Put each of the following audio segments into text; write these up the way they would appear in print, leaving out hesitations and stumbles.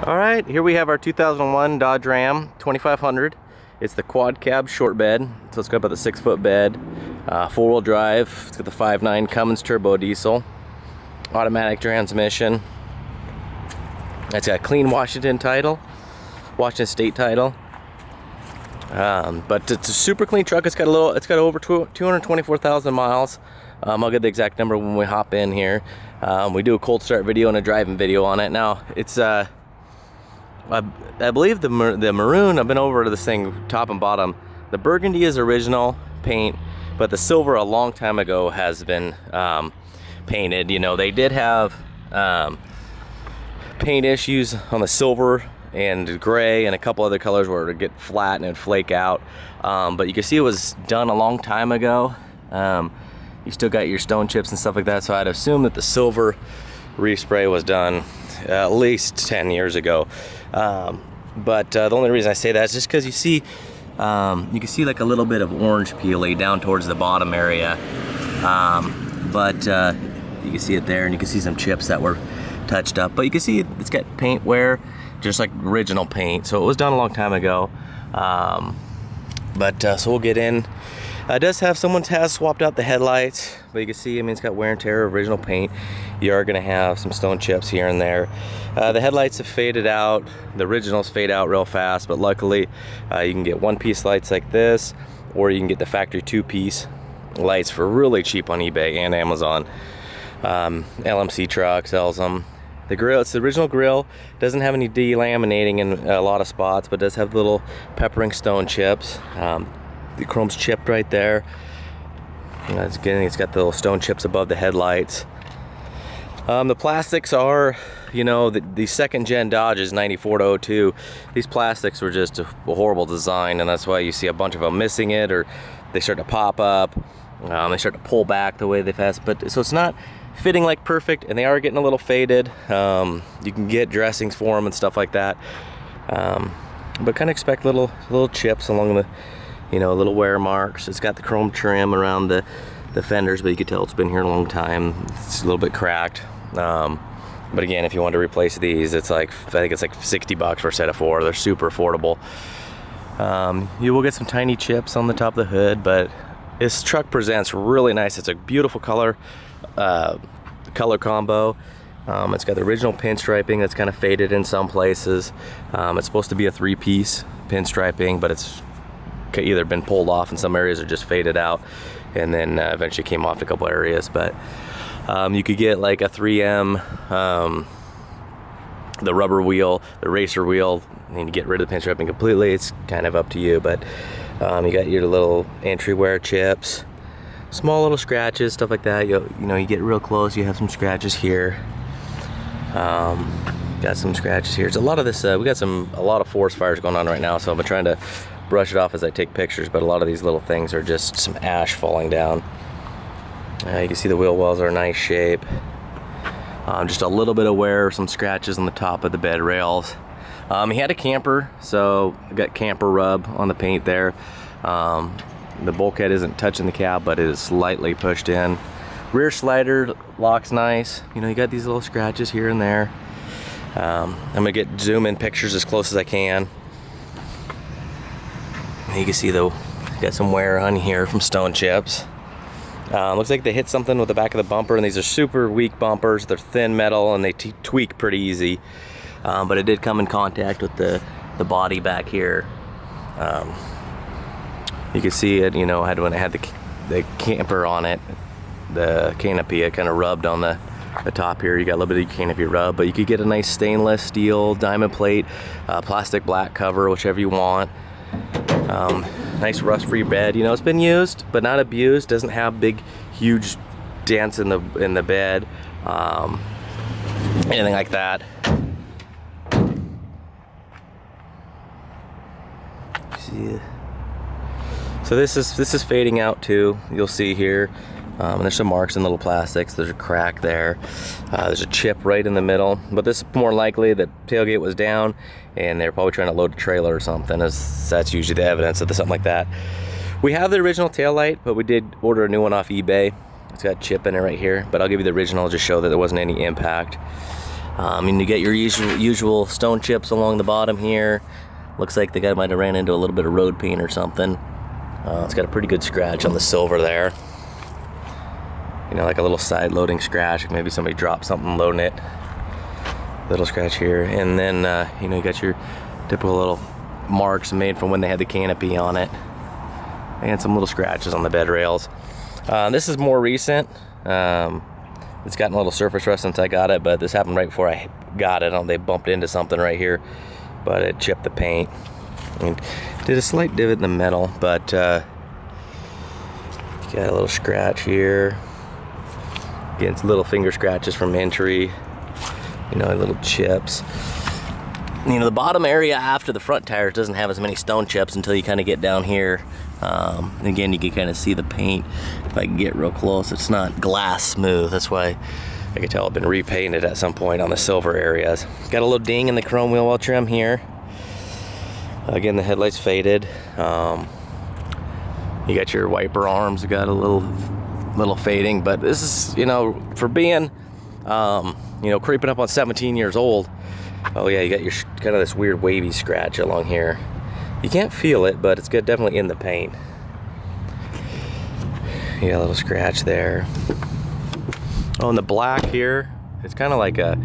All right, here we have our 2001 Dodge Ram 2500. It's the quad cab short bed, so it's got about the 6-foot bed, four-wheel drive. It's got the 5.9 Cummins turbo diesel, automatic transmission. It's got a clean Washington state title. But it's a super clean truck. It's got over 224,000 miles. I'll get the exact number when we hop in here. We do a cold start video and a driving video on it. Now it's I believe the maroon, I've been over to this thing top and bottom. The burgundy is original paint, but the silver a long time ago has been painted. You know, they did have paint issues on the silver and gray and a couple other colors where it would get flat and it'd flake out. But you can see it was done a long time ago. You still got your stone chips and stuff like that, so I'd assume that the silver respray was done at least 10 years ago. But the only reason I say that is just because you can see like a little bit of orange peely down towards the bottom area. You can see it there, and you can see some chips that were touched up, but you can see it's got paint wear, just like original paint, so it was done a long time ago. So we'll get in. It does have, someone has swapped out the headlights, but you can see, I mean, it's got wear and tear, original paint. You are gonna have some stone chips here and there. The headlights have faded out. The originals fade out real fast, but luckily you can get one-piece lights like this, or you can get the factory two-piece lights for really cheap on eBay and Amazon. LMC Truck sells them. The grill, it's the original grill. Doesn't have any delaminating in a lot of spots, but does have little peppering stone chips. The chrome's chipped right there. It's got the little stone chips above the headlights. The plastics are, you know, the second gen Dodges 94 to 02. These plastics were just a horrible design, and that's why you see a bunch of them missing it, or they start to pop up. They start to pull back the way they've had. But so it's not fitting like perfect, and they are getting a little faded. You can get dressings for them and stuff like that. But kind of expect little chips along the, you know, little wear marks. It's got the chrome trim around the fenders, but you can tell it's been here a long time. It's a little bit cracked. But again, if you want to replace these, it's like, I think it's like $60 for a set of 4. They're super affordable. You will get some tiny chips on the top of the hood, but this truck presents really nice. It's a beautiful color combo. It's got the original pinstriping that's kind of faded in some places. It's supposed to be a 3-piece pinstriping, but it's either been pulled off in some areas or just faded out, and then eventually came off a couple areas. But you could get like a 3M, the rubber wheel, the racer wheel, and you get rid of the pinstriping completely. It's kind of up to you, but you got your little entry wear chips, small little scratches, stuff like that. You know, you get real close, you have some scratches here. Got some scratches here. It's a lot of this. We got a lot of forest fires going on right now, so I've been trying to brush it off as I take pictures. But a lot of these little things are just some ash falling down. You can see the wheel wells are in nice shape. Just a little bit of wear, some scratches on the top of the bed rails. He had a camper, so I got camper rub on the paint there. The bulkhead isn't touching the cab, but it is slightly pushed in. Rear slider locks nice. You know, you got these little scratches here and there. I'm gonna zoom in pictures as close as I can. You can see got some wear on here from stone chips. Looks like they hit something with the back of the bumper, and these are super weak bumpers. They're thin metal and they tweak pretty easy. But it did come in contact with the body back here. You can see it, you know, when it had the camper on it, the canopy, it kind of rubbed on the top here. You got a little bit of canopy rub, but you could get a nice stainless steel diamond plate, plastic black cover, whichever you want. Nice rust-free bed. You know, it's been used but not abused. Doesn't have big, huge dents in the bed, anything like that. See, so this is fading out too. You'll see here. And there's some marks in little plastics. There's a crack there. There's a chip right in the middle. But this is more likely the tailgate was down and they're probably trying to load a trailer or something, as that's usually the evidence of something like that. We have the original taillight, but we did order a new one off eBay. It's got a chip in it right here, but I'll give you the original, just show that there wasn't any impact. And you get your usual stone chips along the bottom here. Looks like the guy might have ran into a little bit of road paint or something. It's got a pretty good scratch on the silver there. You know, like a little side loading scratch. Maybe somebody dropped something loading it. Little scratch here. And then, you know, you got your typical little marks made from when they had the canopy on it. And some little scratches on the bed rails. This is more recent. It's gotten a little surface rust since I got it, but this happened right before I got it. They bumped into something right here, but it chipped the paint. And did a slight divot in the metal, but got a little scratch here. Again, it's little finger scratches from entry. You know, little chips. You know, the bottom area after the front tires doesn't have as many stone chips until you kind of get down here. Again, you can kind of see the paint. If I can get real close, it's not glass smooth. That's why I can tell it's been repainted at some point on the silver areas. Got a little ding in the chrome wheel well trim here. Again, the headlights faded. You got your wiper arms, got a little fading, but this is, you know, for being, you know, creeping up on 17 years old. Oh yeah, you got your kind of this weird wavy scratch along here. You can't feel it, but it's good, definitely in the paint. You got a little scratch there. Oh, and the black here, it's kind of like a,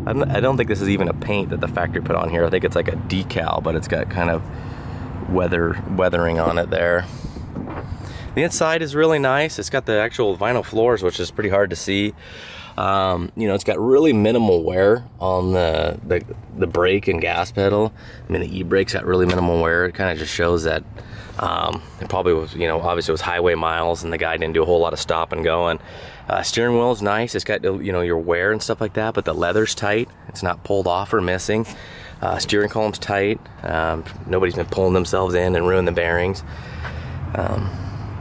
I don't think this is even a paint that the factory put on here. I think it's like a decal, but it's got kind of weathering on it there. The inside is really nice. It's got the actual vinyl floors, which is pretty hard to see. You know, it's got really minimal wear on the brake and gas pedal. I mean, the e-brake's got really minimal wear. It kind of just shows that it probably was, you know, obviously it was highway miles and the guy didn't do a whole lot of stop and going. Steering wheel is nice. It's got, you know, your wear and stuff like that, but the leather's tight. It's not pulled off or missing. Steering column's tight. Nobody's been pulling themselves in and ruining the bearings.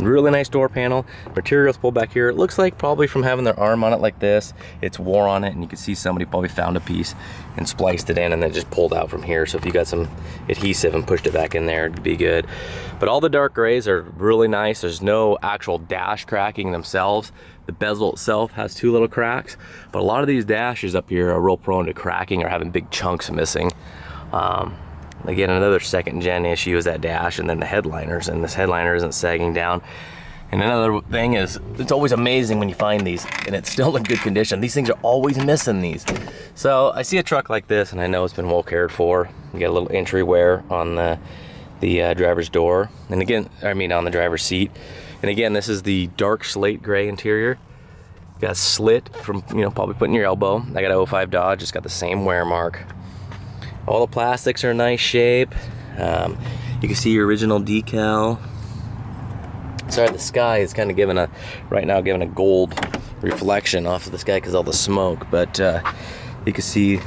Really nice door panel. Materials pulled back here. It looks like probably from having their arm on it like this, it's wore on it, and you can see somebody probably found a piece and spliced it in and then just pulled out from here. So if you got some adhesive and pushed it back in there, it'd be good. But all the dark grays are really nice. There's no actual dash cracking themselves. The bezel itself has two little cracks, but a lot of these dashes up here are real prone to cracking or having big chunks missing. Again, another second gen issue is that dash and then the headliners, and this headliner isn't sagging down. And another thing is, it's always amazing when you find these and it's still in good condition. These things are always missing these. So I see a truck like this and I know it's been well cared for. You got a little entry wear on the driver's door. And again, I mean on the driver's seat. And again, this is the dark slate gray interior. Got a slit from, you know, probably putting your elbow. I got a 05 Dodge, it's got the same wear mark. All the plastics are in nice shape. You can see your original decal. Sorry, the sky is kind of right now giving a gold reflection off of the sky because all the smoke, but you can see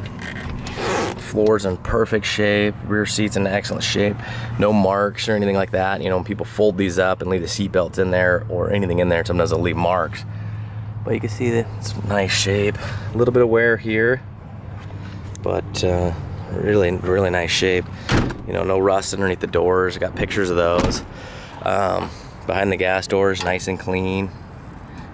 floors in perfect shape, rear seats in excellent shape, no marks or anything like that. You know, when people fold these up and leave the seat belts in there or anything in there, sometimes they'll leave marks. But you can see that it's nice shape. A little bit of wear here, but really nice shape. You know, no rust underneath the doors. I got pictures of those. Behind the gas doors, nice and clean.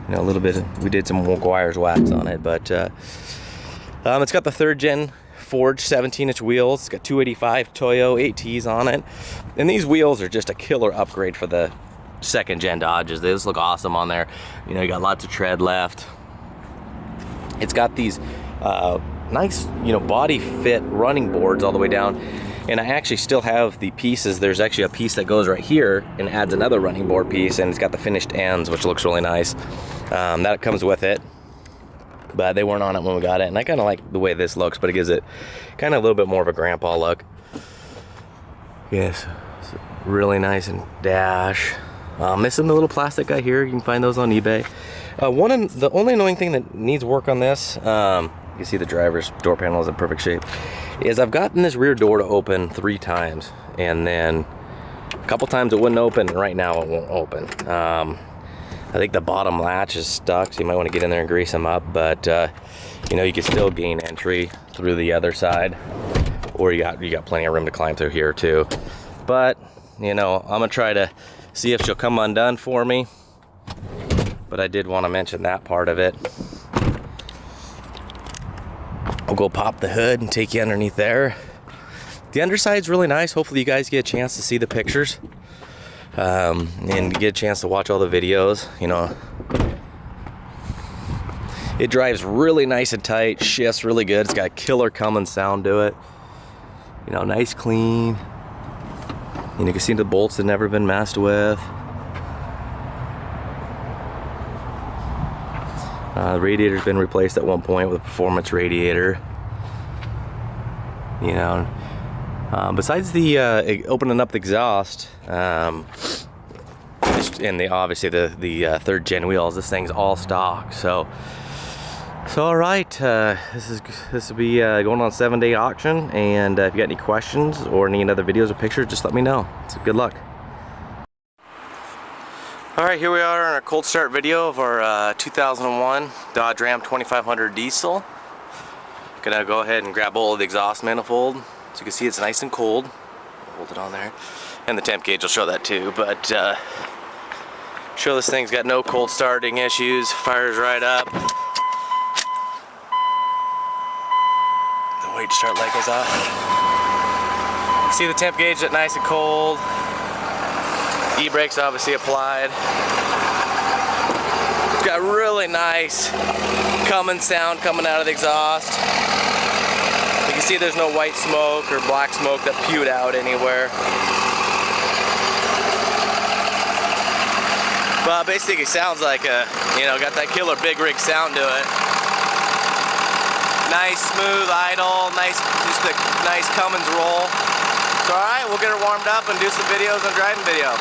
You know, a little bit, we did some Meguiar's wax on it, but it's got the third gen forged 17-inch wheels. It's got 285 Toyo 8Ts on it. And these wheels are just a killer upgrade for the second gen Dodges. They just look awesome on there. You know, you got lots of tread left. It's got these nice, you know, body fit running boards all the way down. And I actually still have the pieces. There's actually a piece that goes right here and adds another running board piece, and it's got the finished ends, which looks really nice. That comes with it, but they weren't on it when we got it. And I kind of like the way this looks, but it gives it kind of a little bit more of a grandpa look. Yes, really nice and dash. Missing the little plastic guy here. You can find those on eBay. The only annoying thing that needs work on this, you can see the driver's door panel is in perfect shape, is I've gotten this rear door to open 3 times, and then a couple times it wouldn't open, and right now it won't open. I think the bottom latch is stuck, so you might want to get in there and grease them up, but you know, you can still gain entry through the other side, or you got plenty of room to climb through here too. But you know, I'm gonna try to see if she'll come undone for me, but I did want to mention that part of it. We'll go pop the hood and take you underneath there. The underside's really nice. Hopefully you guys get a chance to see the pictures and get a chance to watch all the videos. You know, it drives really nice and tight, shifts really good. It's got a killer Cummins sound to it. You know, nice, clean. And you can see the bolts have never been messed with. The radiator's been replaced at one point with a performance radiator. You know, besides the opening up the exhaust, and obviously the third gen wheels, this thing's all stock. So all right, this will be going on a 7-day auction, and if you got any questions or any other videos or pictures, just let me know. So good luck. All right, here we are on our cold start video of our 2001 Dodge Ram 2500 diesel. Gonna go ahead and grab hold of the exhaust manifold. So you can see it's nice and cold. Hold it on there. And the temp gauge will show that too, but show this thing's got no cold starting issues, fires right up. The wait to start light goes off. See the temp gauge that's nice and cold. E-brakes obviously applied. It's got really nice Cummins sound coming out of the exhaust. You can see there's no white smoke or black smoke that pewed out anywhere. But basically it sounds like a, you know, got that killer big rig sound to it. Nice smooth idle, nice, just a nice Cummins roll. So alright, we'll get her warmed up and do some videos on driving video.